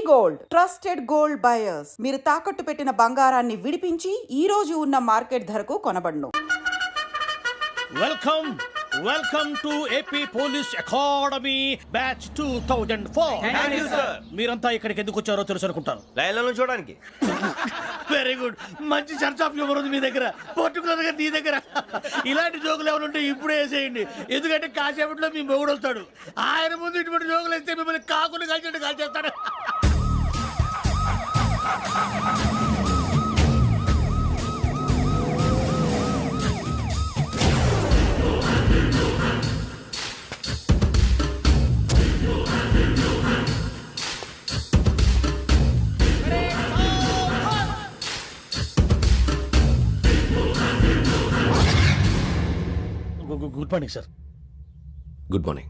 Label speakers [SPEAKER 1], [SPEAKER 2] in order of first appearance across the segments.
[SPEAKER 1] Gold trusted gold buyers. మీరు తాకట్టు పెట్టిన బంగారాన్ని విడిపించి ఈ రోజు ఉన్న మార్కెట్ ధరకు కొనబడును.
[SPEAKER 2] Welcome to AP police academy batch 2004.
[SPEAKER 3] Thank you, sir.
[SPEAKER 2] మీరంతా ఇక్కడికి ఎందుకు వచ్చారో తెలుసు అనుకుంటాను.
[SPEAKER 3] లైన్లను చూడడానికి.
[SPEAKER 2] Very good. మంచి చర్చ్ ఆఫ్ హ్యూమర్ ఉంది మీ దగ్గర, పర్టికులర్ గా నీ దగ్గర. ఇలాంటి జోకులు ఏమైనా ఉంటే ఇప్పుడే వేసేయండి, ఎందుకంటే కాసేపట్లో మీ మొగుడు వస్తాడు. ఆయన ముందు ఇటువంటి జోకులు వేస్తే మిమ్మల్ని కాకుని కాల్చేట్టు కాల్చేస్తాడు. Good morning sir.
[SPEAKER 3] Good morning.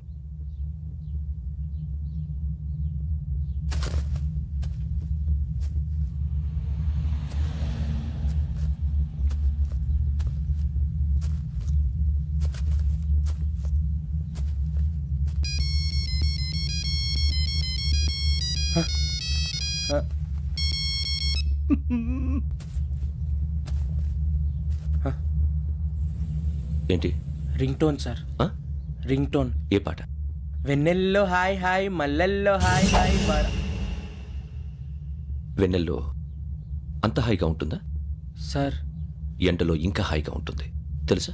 [SPEAKER 3] ఏంటి
[SPEAKER 4] ringtone sir. Ringtone.
[SPEAKER 3] ఏ పాట?
[SPEAKER 4] వెన్నెల్లో హాయ్ హాయ్ మల్లెల్లో హాయ్ హాయ్
[SPEAKER 3] వెన్నెల్లో అంత హాయిగా ఉంటుందా?
[SPEAKER 4] సార్
[SPEAKER 3] ఎండలో ఇంకా హాయిగా ఉంటుంది తెలుసా?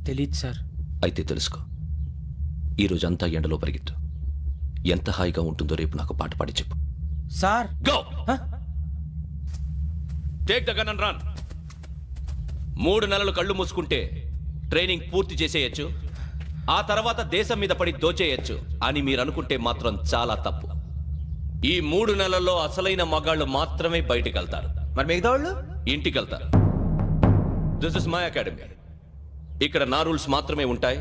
[SPEAKER 4] తెలీదు సార్.
[SPEAKER 3] అయితే తెలుసుకో, ఈరోజు అంతా ఎండలో పరిగెత్తు. ఎంత హాయిగా ఉంటుందో రేపు నాకు పాట పాడి చెప్పు.
[SPEAKER 4] Sir
[SPEAKER 3] go take the gun and run. 3 నెలలు కళ్ళు మూసుకుంటే ట్రైనింగ్ పూర్తి చేసేయచ్చు, ఆ తర్వాత దేశం మీద పడి దోచేయచ్చు అని మీరు అనుకుంటే మాత్రం చాలా తప్పు. ఈ 3 నెలల్లో అసలైన మగాళ్ళు మాత్రమే బయటికి వెళ్తారు.
[SPEAKER 4] మరి మిగతా వాళ్ళు
[SPEAKER 3] ఇంటికి వెళ్తారు. This is my academy. ఇక్కడ నా రూల్స్ మాత్రమే ఉంటాయి.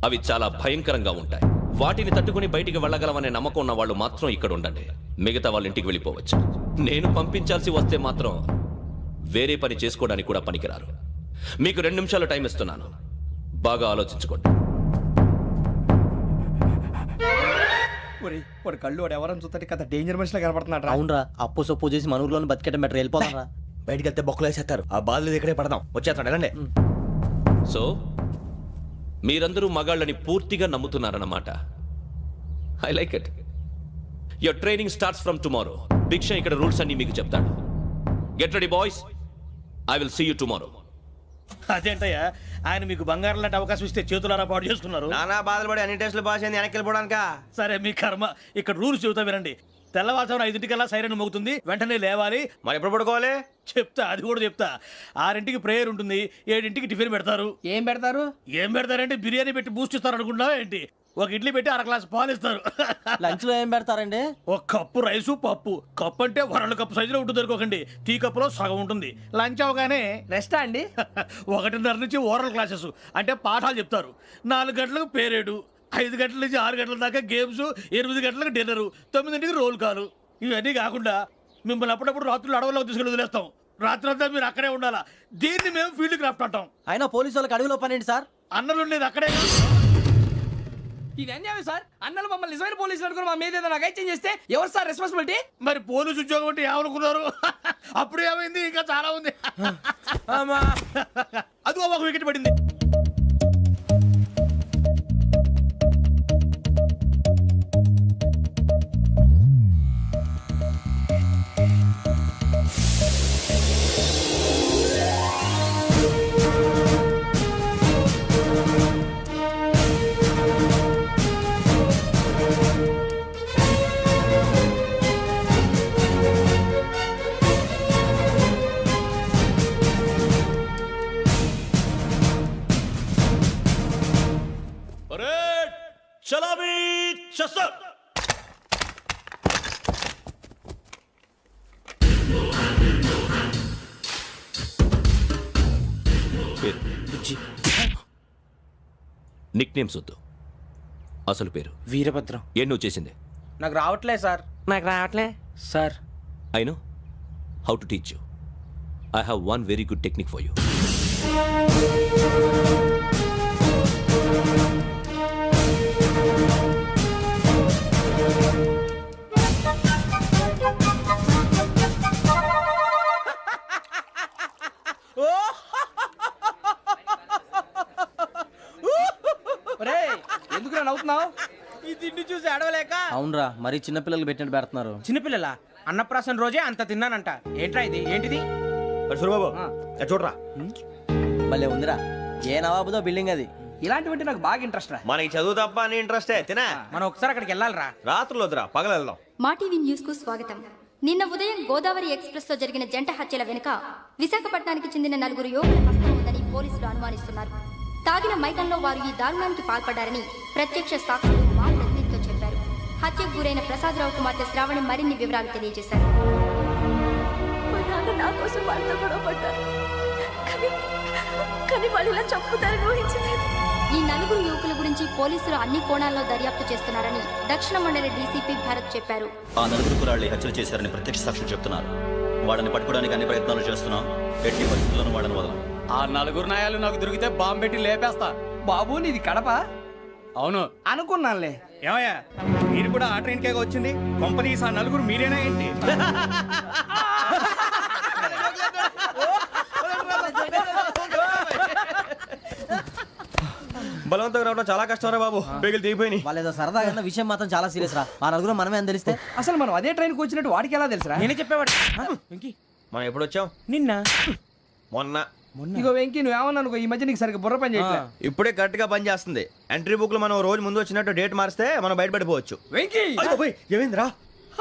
[SPEAKER 3] అవి చాలా భయంకరంగా ఉంటాయి. వాటిని తట్టుకుని బయటికి వెళ్ళగలమనే నమ్మకం ఉన్న వాళ్ళు మాత్రం ఇక్కడ ఉండండి. మిగతా వాళ్ళ ఇంటికి వెళ్ళిపోవచ్చు. నేను పంపించాల్సి వస్తే మాత్రం వేరే పని చేసుకోవడానికి కూడా పనికిరారు. మీకు 2 నిమిషాలు టైం ఇస్తున్నాను, బాగా ఆలోచించుకోండి.
[SPEAKER 4] వాడు కళ్ళు వాడు ఎవరని చూస్తే కదా డేంజర్ మనిషిలో కనపడుతున్నాడు.
[SPEAKER 5] అవునరా, అప్పు సొప్పు చేసి మన ఊర్లో బతికేయడం బెటర్. వెళ్ళిపోతారా?
[SPEAKER 4] బయటికి వెళ్తే బొక్కలు వేసేస్తారు. ఆ బాధలు ఇక్కడే పడదాం. వచ్చేస్తాడు వెళ్ళండి.
[SPEAKER 3] సో మీరందరూ మగాళ్ళని పూర్తిగా నమ్ముతున్నారన్నమాట. I like it. Your training starts from tomorrow. Bhiksha ఇక్కడ రూల్స్ అన్ని మీకు చెప్తాడు. Get ready boys, I will see you tomorrow.
[SPEAKER 2] అదేంటయ్యా, ఆయన మీకు బంగారం లాంటి అవకాశం ఇస్తే చేతులారా పాటు చేసుకున్నారు.
[SPEAKER 4] నానా బాధలు పడి అన్ని టెస్టులు పాస్ అయింది, వెనక్కి వెళ్ళిపోవడానికా?
[SPEAKER 2] సరే మీ కర్మ. ఇక్కడ రూల్స్ చెబుతా వినండి. తెల్లవారుజామున 5 సైరన్ మోగుతుంది, వెంటనే లేవాలి.
[SPEAKER 4] మరి ఎప్పుడు పడుకోవాలి?
[SPEAKER 2] చెప్తా, అది కూడా చెప్తా. 6 ప్రేయర్ ఉంటుంది, 7 టిఫిన్ పెడతారు.
[SPEAKER 5] ఏం పెడతారు?
[SPEAKER 2] ఏం పెడతారంటే బిర్యానీ పెట్టి బూస్ట్ ఇస్తారు అనుకుంటున్నావా ఏంటి? ఒక ఇడ్లీ పెట్టి 1 గ్లాస్ పాలు ఇస్తారు.
[SPEAKER 5] లంచ్ లో ఏం పెడతారండి?
[SPEAKER 2] ఒక కప్పు రైసు పప్పు. కప్పు అంటే 1 కప్పు సైజులో ఉంటుంది అనుకోకండి. టీ కప్పులో సగం ఉంటుంది. లంచ్ అవగానే
[SPEAKER 5] రెస్టా అండి?
[SPEAKER 2] 1:30 నుంచి ఓరల్ క్లాసెస్ అంటే పాఠాలు చెప్తారు. 4 గంటలకు పేరేడు, 5 గంటల నుంచి 6 గంటల దాకా గేమ్స్, 8 గంటలకు డిన్నరు, 9ంటికి రోల్ కాలు. ఇవన్నీ కాకుండా మిమ్మల్ని అప్పుడప్పుడు రాత్రులు అడవుల్లో తీసుకెళ్ళి వదిలేస్తాం. రాత్రి అంతా మీరు అక్కడే ఉండాలా. దీన్ని మేము ఫీల్డ్ క్రాఫ్ట్ అంటాం.
[SPEAKER 5] అయినా పోలీసు వాళ్ళకి అడవిలో పని ఏంటి సార్?
[SPEAKER 2] అన్నలు ఉండేది అక్కడే.
[SPEAKER 5] ఇది అన్యాయం సార్. అన్నలు మమ్మల్ని నిజమైన పోలీసులు అనుకుని మా మీద ఏదైనా చేంజ్ చేస్తే ఎవరు సార్ రెస్పాన్సిబిలిటీ?
[SPEAKER 2] మరి పోలీసు ఉద్యోగం అంటే ఏమనుకున్నారు? అప్పుడు ఏమైంది, ఇంకా చాలా ఉంది. అది ఒక వికెట్ పడింది. చలామీ చసర్.
[SPEAKER 3] నిక్ నేమ్స్ వద్దు, అసలు పేరు.
[SPEAKER 4] వీరభద్రం.
[SPEAKER 3] ఏం నువ్వు చేసింది?
[SPEAKER 4] నాకు రావట్లే సార్.
[SPEAKER 5] నాకు రావట్లే
[SPEAKER 4] sir.
[SPEAKER 3] I know how to teach you. I have one very good technique for you.
[SPEAKER 6] మరి చిన్నపిల్లలు పెట్టినట్టు పెడుతున్నారు.
[SPEAKER 5] చిన్నపిల్లల అన్నప్రాసన రోజే అంత తిన్నానంట. ఏంట్రా ఇది? ఏంటిది?
[SPEAKER 4] సూరిబాబు చూడరా,
[SPEAKER 6] భలే ఉందిరా. ఏ నవాబుదో బిల్డింగ్ అది.
[SPEAKER 5] ఇలాంటివంటే నాకు బాగా ఇంట్రెస్ట్ రా.
[SPEAKER 4] మనకి చదువు తప్ప అని ఇంట్రెస్టే. తినా
[SPEAKER 5] మనం ఒకసారి అక్కడికి వెళ్ళాలిరా.
[SPEAKER 4] రాత్రులు వద్దురా, పగలు వెళ్దాం.
[SPEAKER 7] మా టీవీ న్యూస్ కు స్వాగతం. నిన్న ఉదయం గోదావరి ఎక్స్ప్రెస్ లో జరిగిన జంట హత్యల వెనుక విశాఖపట్నానికి చెందిన 4 యువకుల హస్తం ఉందని పోలీసులు అనుమానిస్తున్నారు. తాగిన మైకంలో వారు ఈ దారుణానికి పాల్పడ్డారని ప్రత్యక్ష సాక్షులు మా ప్రతినిధితో చెప్పారు. హత్యకు గురైన ప్రసాదరావు కుమార్తె శ్రావణి మరిన్ని వివరాలు తెలియజేశారు.
[SPEAKER 8] మా నాన్న నా కోసం వాళ్ళతో గొడవ పడ్డారు, కానీ వాళ్ళు ఇలా చంపుతారని ఊహించలేదు.
[SPEAKER 7] ఈ 4 యువకుల గురించి పోలీసులు అన్ని కోణాల్లో దర్యాప్తు చేస్తున్నారని దక్షిణ మండలి డీసీపీ భరత్ చెప్పారు.
[SPEAKER 9] ఆ 4 కుర్రాళ్ళు హత్యలు చేశారని ప్రత్యక్ష సాక్షులు చెప్తున్నారు. వాళ్ళని పట్టుకోవడానికి అన్ని ప్రయత్నాలు చేస్తున్నాం. ఎట్టి పరిస్థితుల్లోనూ వాళ్ళని వదలం.
[SPEAKER 5] ఆ 4 నాయాలు నాకు దొరికితే బాంబు పెట్టి లేపేస్తా. బాబు నీది కడప? అవును అనుకున్నానులే.
[SPEAKER 10] ఏమయ్యా, మీరు కూడా ఆ ట్రైన్ కేగా వచ్చింది? కొంపదీసి ఆ 4 మీరేనా ఏంటి?
[SPEAKER 4] బలవంతంగా రావడం చాలా కష్టం రా బాబు, బేగులు దిగిపోయినాయి.
[SPEAKER 6] వాళ్ళేదో సరదాగా విషయం మాత్రం చాలా సీరియస్ రా. ఆ నలుగురు మనమే అని తెలిస్తే
[SPEAKER 5] అసలు మనం అదే ట్రైన్కి వచ్చినట్టు వాడికి ఎలా తెలుసురా? నేనే చెప్పేవాడు.
[SPEAKER 4] మనం ఎప్పుడు వచ్చాం?
[SPEAKER 5] నిన్న
[SPEAKER 4] మొన్న.
[SPEAKER 5] ఇగో వెంకీ నువ్వేమన్నా అనుకో, ఈ మధ్య నీకు సరిగ్గా బుర్ర పని చేయట్లే.
[SPEAKER 4] ఇప్పుడే కరెక్ట్ గా పని చేస్తుంది. ఎంట్రీ బుక్ లో మనం రోజు ముందు వచ్చినట్టు డేట్ మారిస్తే మనం బయటపడిపోవచ్చు.
[SPEAKER 5] వెంకీ
[SPEAKER 4] ఏమైందిరా?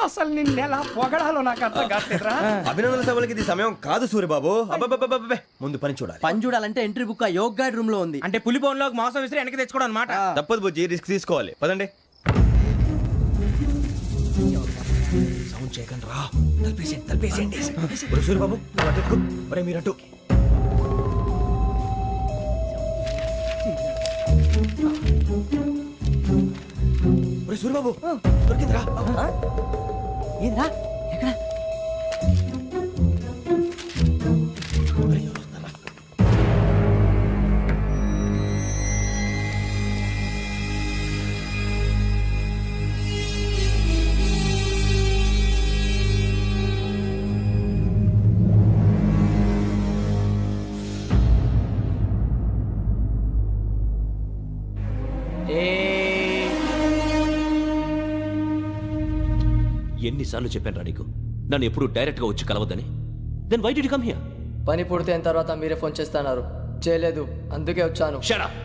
[SPEAKER 5] అసలు నిన్న ఎలా పొగడాలో నాకు అర్థం కాట్లేదురా.
[SPEAKER 4] అభినందన సభలకి ఇది సమయం కాదు సూరిబాబు. అబ్బబ్బబ్బబ్బబ్బే, ముందు పని చూడాలి.
[SPEAKER 6] పని చూడాలంటే ఎంట్రీ బుక్ ఆ యోగ్ గైడ్ రూమ్ లో ఉంది.
[SPEAKER 5] అంటే పులి బోన్లోకి మాంసం విసిరి వెనక్కి తెచ్చుకోవడం అనమాట.
[SPEAKER 4] తప్పదు బుజ్జి, రిస్క్ తీసుకోవాలి. పదండి. సౌండ్ చేయకండి రా. తలపేసేయండి. సూరిబాబు మీరట్టు. సూరిబాబు దొరికిందిరా.
[SPEAKER 6] ఏంద్రా ఎక్కడ?
[SPEAKER 3] ఎన్నిసార్లు చెప్పాను రా నీకు, నన్ను ఎప్పుడు డైరెక్ట్ గా వచ్చి కలవద్దని? Then why did you come here?
[SPEAKER 11] పని పూర్తయిన తర్వాత మీరే ఫోన్ చేస్తున్నారు. చేయలేదు, అందుకే వచ్చాను.
[SPEAKER 3] Shut up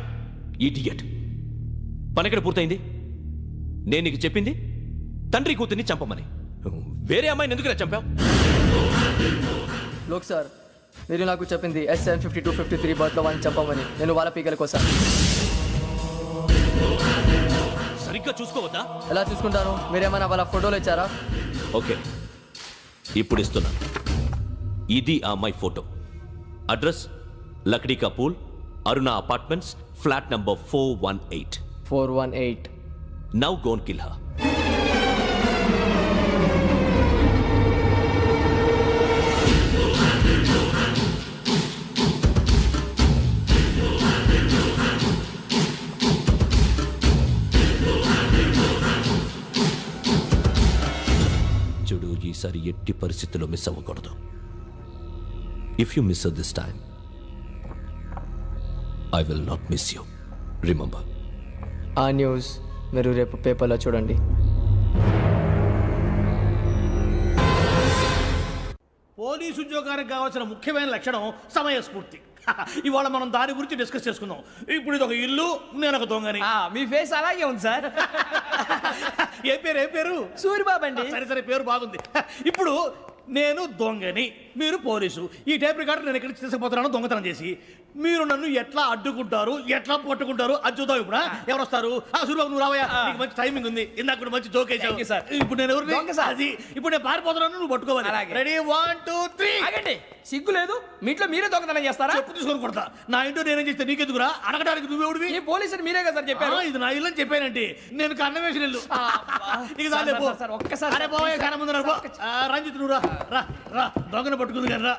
[SPEAKER 3] idiot. పని ఎక్కడ పూర్తయింది? నేను నీకు చెప్పింది తండ్రి కూతుర్ని చంపమని. వేరే అమ్మాయిని ఎందుకు చంపావు?
[SPEAKER 11] లోక్ సార్, మీరు నాకు చెప్పింది SN5253 బర్త్లో వాళ్ళని చంపమని. నేను వాళ్ళ పీకల కోసం.
[SPEAKER 3] సరిగ్గా చూసుకోవద్దా?
[SPEAKER 11] ఎలా చూసుకుంటాను? మీరేమైనా వాళ్ళ ఫోటోలు ఇచ్చారా?
[SPEAKER 3] ఓకే, ఇప్పుడు ఇస్తున్నాను. ఇది ఆ అమ్మాయి photo. Address Lakdi pool, Aruna apartments, flat number 418.
[SPEAKER 11] 418.
[SPEAKER 3] Now go and kill her. చూడు, ఈసారి ఎట్టి పరిస్థితుల్లో మిస్ అవ్వకూడదు. If you miss this time, I will not miss you. Remember.
[SPEAKER 11] ఆ న్యూస్ మీరు రేపు పేపర్లో చూడండి.
[SPEAKER 2] పోలీసు ఉద్యోగానికి కావాల్సిన ముఖ్యమైన లక్షణం సమయస్ఫూర్తి. ఇవాళ మనం దాని గురించి డిస్కస్ చేసుకుందాం. ఇప్పుడు ఇది ఒక ఇల్లు, నేను ఒక దొంగని.
[SPEAKER 5] మీ ఫేస్ అలాగే ఉంది సార్.
[SPEAKER 2] ఏ పేరు?
[SPEAKER 5] సూరిబాబు అండి.
[SPEAKER 2] సరే పేరు బాగుంది. ఇప్పుడు నేను దొంగని, మీరు పోలీసు. ఈ టైప్ రికార్డు నేను ఎక్కడికి తీసుకుపోతున్నాను దొంగతనం చేసి. మీరు నన్ను ఎట్లా అడ్డుకుంటారు, ఎట్లా పట్టుకుంటారు అది చూద్దాం. ఇప్పుడు ఎవరు వస్తారు? సూరిబాబు నువ్వు రావయ్యా, నీకు మంచి టైమింగ్ ఉంది. ఇందాక కూడా మంచి జోక్ వేసావు సార్. ఇప్పుడు నేను ఎవరు? అది ఇప్పుడు నేను పారిపోతున్నాను, నువ్వు పట్టుకోవాలి. రెడీ 1 2 3.
[SPEAKER 5] ఆగండి, సిగ్గు లేదు? మీ ఇంట్లో మీరే దొంగతనం చేస్తారా?
[SPEAKER 2] చెప్పు తీసుకొని కొడతా. నా ఇంట్లో నేనేం చేస్తే నీకెందుకురా? అడగడానికి నువ్వెవడివి?
[SPEAKER 5] ఈ పోలీసులు మీరే కదా సార్ చెప్పారు.
[SPEAKER 2] ఇది నా ఇల్లు అని చెప్పానంటే నేను కన్న వేసిన ఇల్లు. ఇక చాలే పో.
[SPEAKER 5] ఒక్కసారి
[SPEAKER 2] అరే బాబాయ్, కన్న ముందు రంజిత్ నువ్వు రా దొంగను పట్టుకుంది కానీ రా.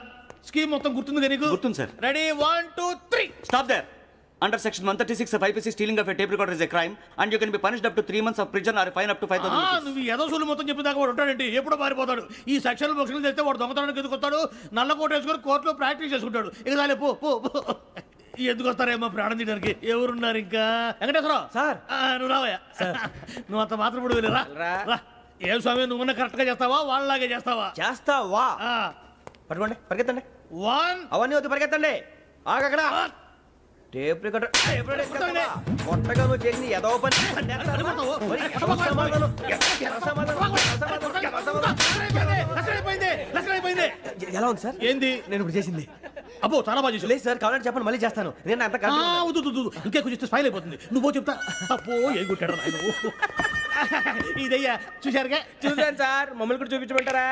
[SPEAKER 2] స్కీమ్ మొత్తం గుర్తుంది కదా నీకు?
[SPEAKER 9] గుర్తుంది sir.
[SPEAKER 2] Ready 1 2 3.
[SPEAKER 9] Stop there. Under section 136 of IPC, stealing of a tape recorder is a crime and you can be punished up to 3 months of prison or a fine up to 5,000 rupees.
[SPEAKER 2] నువ్వు ఏదో సూలు మొత్తం చెప్పిన దాకా వాడు ఉంటాడండి, ఎప్పుడో పారిపోతాడు. ఈ సెక్షన్లు బొక్షన్లు చేస్తే వాడు దొంగతనానికి ఎందుకు వస్తాడు? నల్ల కోట వేసుకొని కోర్టులో ప్రాక్టీస్ చేసుకుంటాడు. ఇక చాలే పో. ఎందుకు వస్తారేమో ప్రాణం తీయడానికి. ఎవరున్నారు ఇంకా? వెంకటేశ్వరరావు
[SPEAKER 5] సార్.
[SPEAKER 2] నువ్వు రావయ్యా. నువ్వు అంత మాత్రం ఇప్పుడు రా. ఏ స్వామి నువ్వు కరెక్ట్ గా చేస్తావా వాళ్ళలాగే చేస్తావా?
[SPEAKER 4] చేస్తావా? పట్టుకోండి, పరిగెత్తండి.
[SPEAKER 2] 1
[SPEAKER 4] అవన్నీ వద్దు, పరిగెత్తండి. ఆగక్కడ టేప్ రికార్డర్ కొత్తగా నువ్వు చేసింది ఏదో పని. ఎలా ఉంది సార్?
[SPEAKER 2] ఏంది
[SPEAKER 4] నేను ఇప్పుడు చేసింది?
[SPEAKER 2] అబ్బో చాలా బాగా చేసావు.
[SPEAKER 4] లేదు సార్, కావాలంటే చెప్పండి, మళ్ళీ చేస్తాను. నేను అంత
[SPEAKER 2] ఇంకే కొంచెం స్మైల్ అయిపోతుంది. నువ్వు చెప్తా. అబ్బో ఏ కొట్టాడు ఆయన. ఇదయ్యా చూశారుగా?
[SPEAKER 4] చూసాను సార్, మమ్మల్ని కూడా చూపించమంటారా?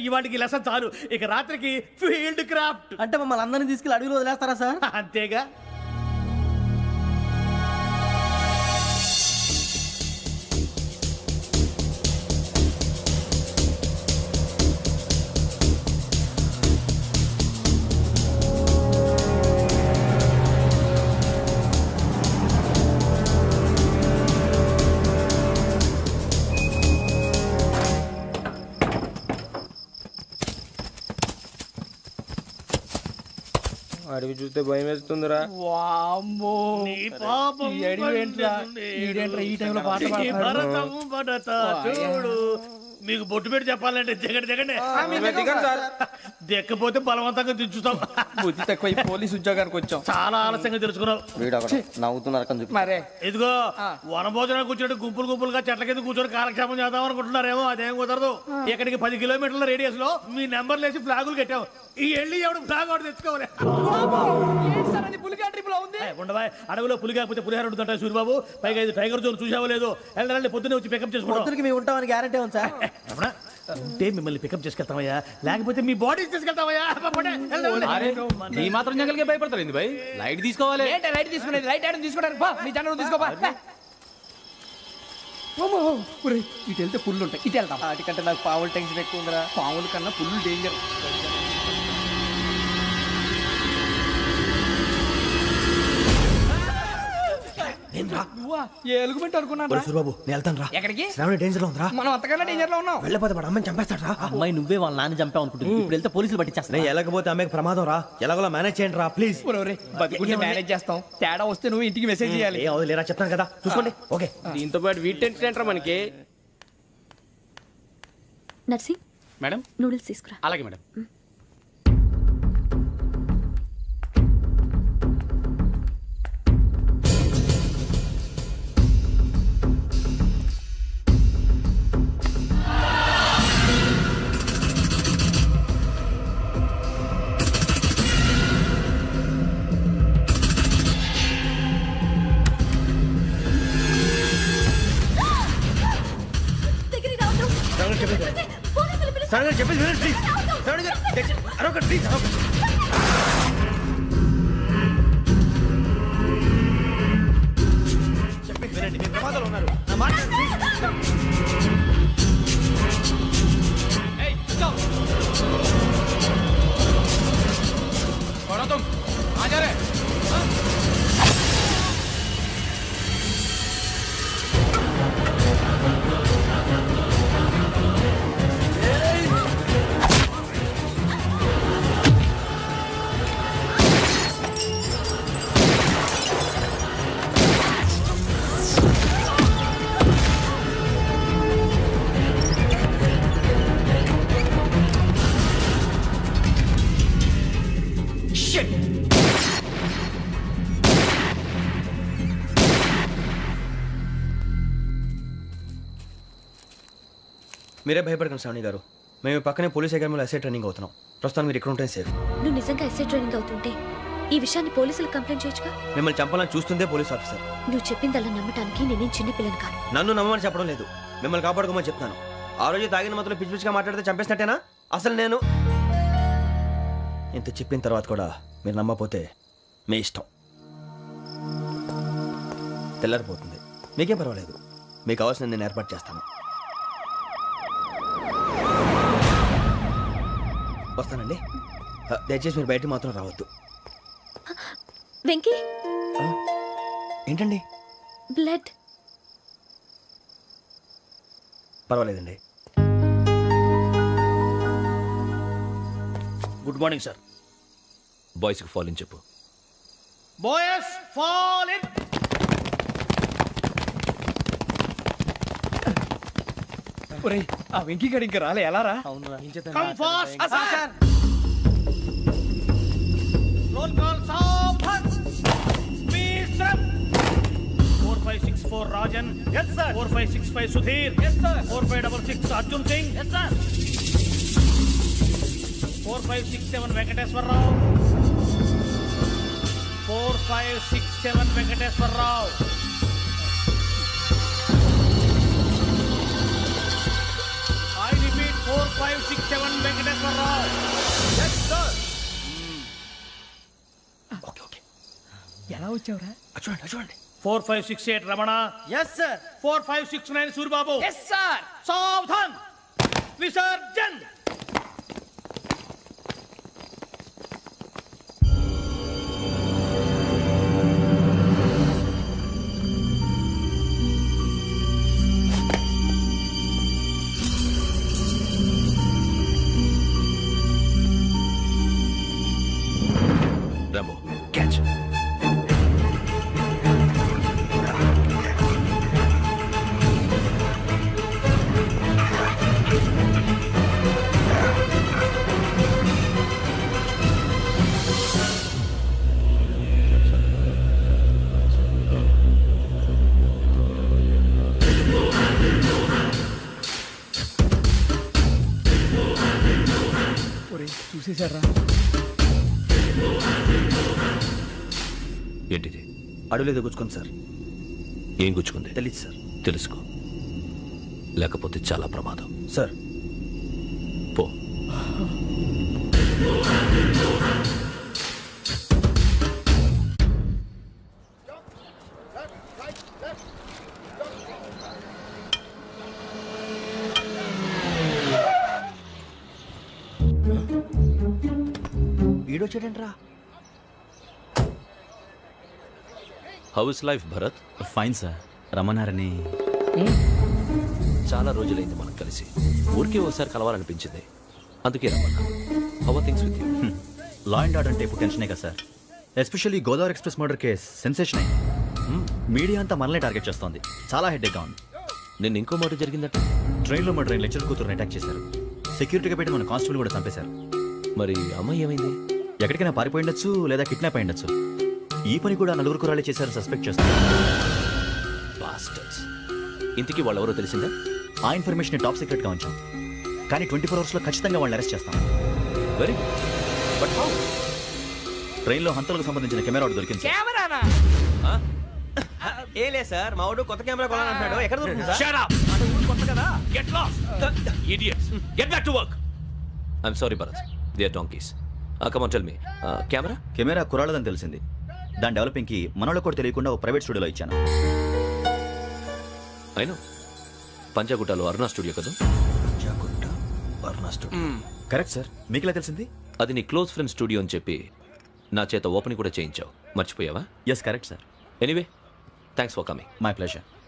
[SPEAKER 2] ఇవాటికి లెసన్ చాలు, ఇక రాత్రికి ఫీల్డ్ క్రాఫ్ట్.
[SPEAKER 6] అంటే మమ్మల్ని అందరినీ తీసుకెళ్ళి అడవిలో వదిలేస్తారా సార్?
[SPEAKER 2] అంతేగా.
[SPEAKER 6] అడవి చూస్తే భయం వేస్తుందిరా.
[SPEAKER 5] వామ్మో
[SPEAKER 2] నీ పాపం
[SPEAKER 5] ఈ అడవి ఏంట్రా? ఈడేంట్రా ఈ టైంలో పాట
[SPEAKER 2] ఈ
[SPEAKER 5] పాడుతున్నాడు?
[SPEAKER 2] భరతం భరత చూడు. మీకు బొట్టు పెట్టి చెప్పాలంటే దిగండి. దిక్కపోతే బలవంతంగా దించుతాం.
[SPEAKER 5] బుద్ధి తక్కువ పోలీస్ ఉద్యోగానికి వచ్చాం.
[SPEAKER 2] చాలా ఆలస్యంగా తెలుసుకున్నావు.
[SPEAKER 6] వీడు అక్కడ నవ్వుతున్నారు కని చెప్పి.
[SPEAKER 5] మరే
[SPEAKER 2] ఇదిగో వనభోజనానికి కూర్చొని గుంపులుగా చెట్ల కింద కూర్చొని కాలక్షేపం చేద్దాం అనుకుంటున్నారేమో. అదేం కుదరదు. ఇక్కడికి 10 కిలోమీటర్ల రేడియస్ లో మీ నెంబర్లు వేసి ఫ్లాగులు కట్టాం. ఈ వెళ్ళి ఎవడు ఫ్లాగ్ ఒకటి తెచ్చుకోవాలి.
[SPEAKER 5] పులిగా ట్రిప్ లో ఉంది.
[SPEAKER 2] ఉండవా, అడవిలో పులి కాకపోతే పులిహార ఉంటుంటాయి సూరిబాబు. పైగా ఇది టైగర్ జోన్ చూసావో లేదో. వెళ్ళాలంటే పొద్దున్నే వచ్చి పికప్ చేసుకుంటాం.
[SPEAKER 6] పొద్దునకి మేము ఉంటామని గ్యారెంటీ ఉంది సార్.
[SPEAKER 2] రమణ, ఉంటే మిమ్మల్ని పికప్ చేసుకెళ్తామయ్యా, లేకపోతే మీ బాడీ తీసుకెళ్తామయ్యా.
[SPEAKER 5] నీ మాత్రం జంగల్కే భయపడతారు ఏంది భయ్? లైట్ తీసుకోవాలి. ఏంటి లైట్ తీసుకునేది? లైట్ ఆడని తీసుకోవడానికి బా, నీ జంగల్ తీసుకోబా. ఇటు వెళ్తే పుల్లు ఉంటాయి, ఇటు వెళ్తాం.
[SPEAKER 6] వాటికంటే నాకు పావులు టెన్షన్ ఎక్కువ ఉందిరా.
[SPEAKER 5] పాముల కన్నా పుల్లు డేంజర్. ఎలుగుబెట్టి అనుకున్నాను.
[SPEAKER 4] సూరిబాబు, నేను వెళ్తాను రా.
[SPEAKER 5] ఎక్కడికి?
[SPEAKER 4] శ్రావణి డేంజర్ లో ఉందిరా.
[SPEAKER 5] మనం అంతకన్నా డేంజర్ లో ఉన్నాం.
[SPEAKER 4] వెళ్ళపోతే వాడు అమ్మని చంపేస్తాడు రా.
[SPEAKER 6] అమ్మాయి నువ్వే వాళ్ళ నాన్న చంపావు అనుకుంటుంది. ఇప్పుడు వెళ్తే పోలీసులు పట్టించేస్తా.
[SPEAKER 4] నేను వెళ్ళకపోతే అమ్మకి ప్రమాదం రా. ఎలాగోలా మేనేజ్ చేయండి రా ప్లీజ్.
[SPEAKER 5] బతుకుంటే మేనేజ్ చేస్తాం. తేడా వస్తే నువ్వు ఇంటికి మెసేజ్ చేయాలి.
[SPEAKER 4] ఏ లేరా, చెప్తాను కదా, చూసుకోండి. ఓకే.
[SPEAKER 5] దీంతో పాటు వీటి టెన్షన్ ఏంట్రా మనకి?
[SPEAKER 8] నర్సి
[SPEAKER 5] మేడం
[SPEAKER 8] నూడిల్స్ తీసుకురా.
[SPEAKER 5] అలాగే మేడం.
[SPEAKER 4] శ్రావణి చెప్పేసి వినండి ప్లీజ్. శ్రావణి గారు, అరొకటి ప్లీజ్, అరొకటి. చెప్పేసి వినండి, మీరు ప్రమాదాలు ఉన్నారు. నా మాట ప్లీజ్. మీరే భయపడకండి శ్రావణి గారు. మేము పక్కనే పోలీస్ అకాడమీలో ఎస్ఐ ట్రైనింగ్ అవుతున్నాం. ప్రస్తుతం మీరు ఇక్కడ ఉంటే సేఫ్.
[SPEAKER 8] నువ్వు నిజంగా ఎస్ఐ ట్రైనింగ్ అవుతుంటే ఈ విషయాన్ని పోలీసులకు కంప్లైంట్ చేయొచ్చుగా.
[SPEAKER 4] మిమ్మల్ని చంపాలని చూస్తుందే పోలీస్ ఆఫీసర్.
[SPEAKER 8] నువ్వు చెప్పిందల్లా నమ్మటానికి నేనేం చిన్నపిల్లని కాను.
[SPEAKER 4] నన్ను నమ్మమని చెప్పడం లేదు, మిమ్మల్ని కాపాడుకోమని చెప్తున్నాను. ఆ రోజు తాగిన మొత్తంలో పిచ్చి పిచ్చిగా మాట్లాడితే చంపేసినట్టేనా? అసలు నేను ఇంత చెప్పిన తర్వాత కూడా మీరు నమ్మపోతే మీ ఇష్టం. తెల్లారిపోతుంది, మీకేం పర్వాలేదు. మీకు కావాల్సింది నేను ఏర్పాటు చేస్తాను. వస్తానండి. దయచేసి మీరు బయటికి మాత్రం రావద్దు.
[SPEAKER 8] వెంకీ,
[SPEAKER 4] ఏంటండి?
[SPEAKER 8] బ్లడ్.
[SPEAKER 4] పర్వాలేదండి.
[SPEAKER 2] Good morning sir.
[SPEAKER 3] బాయ్స్కి ఫాల్ ఇన్ చెప్పు.
[SPEAKER 2] Boys fall in.
[SPEAKER 10] ఒరేయ్ ఆ వెంకీ గడి ఇంకా రాలే ఎలా రా
[SPEAKER 2] come fast sir roll call సావధాన్ విశ్రమ్ 4564 Rajan yes sir 4565 Sudheer yes sir 4566 Arjun Singh yes sir 4567 Venkateswararao 4567 Venkateswararao I repeat 4567 Venkateswararao yes sir
[SPEAKER 10] ఎలా వచ్చావురా చూడండి
[SPEAKER 2] 4568 Ramana
[SPEAKER 4] yes sir
[SPEAKER 2] 4569 Suribabu
[SPEAKER 5] yes sir.
[SPEAKER 2] సావధాన్ విసర్జన్
[SPEAKER 3] రాంబో క్యాచ్
[SPEAKER 10] ఒరేయ్ చూసేశారా
[SPEAKER 3] ఏంటిది
[SPEAKER 9] అడవిలో దిగుచ్చుకోండి సార్.
[SPEAKER 3] ఏం గుచ్చుకుంది
[SPEAKER 9] తెలీదు సార్.
[SPEAKER 3] తెలుసుకో లేకపోతే చాలా ప్రమాదం
[SPEAKER 9] సార్
[SPEAKER 3] పో
[SPEAKER 9] ఈడొచ్చాడంట్రా.
[SPEAKER 3] How's life Bharat
[SPEAKER 9] fine sir. రమ్మన్నారని.
[SPEAKER 3] చాలా రోజులైంది మనం కలిసి ఊరికే ఒకసారి కలవాలనిపించింది అందుకే రమ్మన్నా how are things with you
[SPEAKER 9] law and order అంటే ఇప్పుడు టెన్షనే కదా sir. Especially Godavari Express murder case sensation అయింది. మీడియా అంతా మనల్ని టార్గెట్ చేస్తోంది. చాలా హెడ్ఏక్గా ఉంది.
[SPEAKER 3] నిన్న ఇంకో మాట జరిగిందట
[SPEAKER 9] ట్రైన్లో మా ట్రైన్ లెక్చర్ కూతురుని అటాక్ చేశారు. సెక్యూరిటీగా పెట్టి మన కానిస్టేబుల్ కూడా చంపేశారు.
[SPEAKER 3] మరి అమ్మాయి ఏమైంది
[SPEAKER 9] ఎక్కడికైనా పారిపోయి ఉండొచ్చు లేదా కిడ్నాప్ అయి ఉండొచ్చు. ఈ పని కూడా నలుగురు కురాలే చేశారు సస్పెక్ట్ చేస్తారు.
[SPEAKER 3] బాస్టర్స్ ఇంతకీ వాళ్ళెవరో తెలిసిందా
[SPEAKER 9] ఆ ఇన్ఫర్మేషన్ టాప్ సీక్రెట్ గా ఉంచాం. కానీ 24 hours లో ఖచ్చితంగా వాళ్ళని అరెస్ట్ చేస్తాం.
[SPEAKER 3] వెరీ బట్ హౌ
[SPEAKER 9] ట్రైన్లో హంతలకు సంబంధించిన కెమెరా ఒకటి దొరికింది సార్.
[SPEAKER 5] కెమెరానా?
[SPEAKER 4] ఏ లే సార్ మా వాడు కొత్త కెమెరా కొనాలంటున్నాడు. ఎక్కడ దొరుకుతుంది సార్?
[SPEAKER 3] Shut up! కొత్త కదా get lost idiots get back to work I'm sorry Bharat they are donkeys come on tell me camera
[SPEAKER 9] camera కురాలదని తెలిసింది. దాని డెవలపింగ్ కి మనలో కూడా తెలియకుండా ఒక ప్రైవేట్ స్టూడియోలో ఇచ్చాను.
[SPEAKER 3] అయినా పంజాగుట్టలో అరుణా స్టూడియో కదా
[SPEAKER 9] కరెక్ట్ సార్. మీకు ఎలా తెలిసింది?
[SPEAKER 3] అది నీ క్లోజ్ ఫ్రెండ్ స్టూడియో అని చెప్పి నా చేత ఓపెనింగ్ కూడా చేయించావు మర్చిపోయావా
[SPEAKER 9] yes correct sir.
[SPEAKER 3] Anyway thanks for coming
[SPEAKER 9] my pleasure.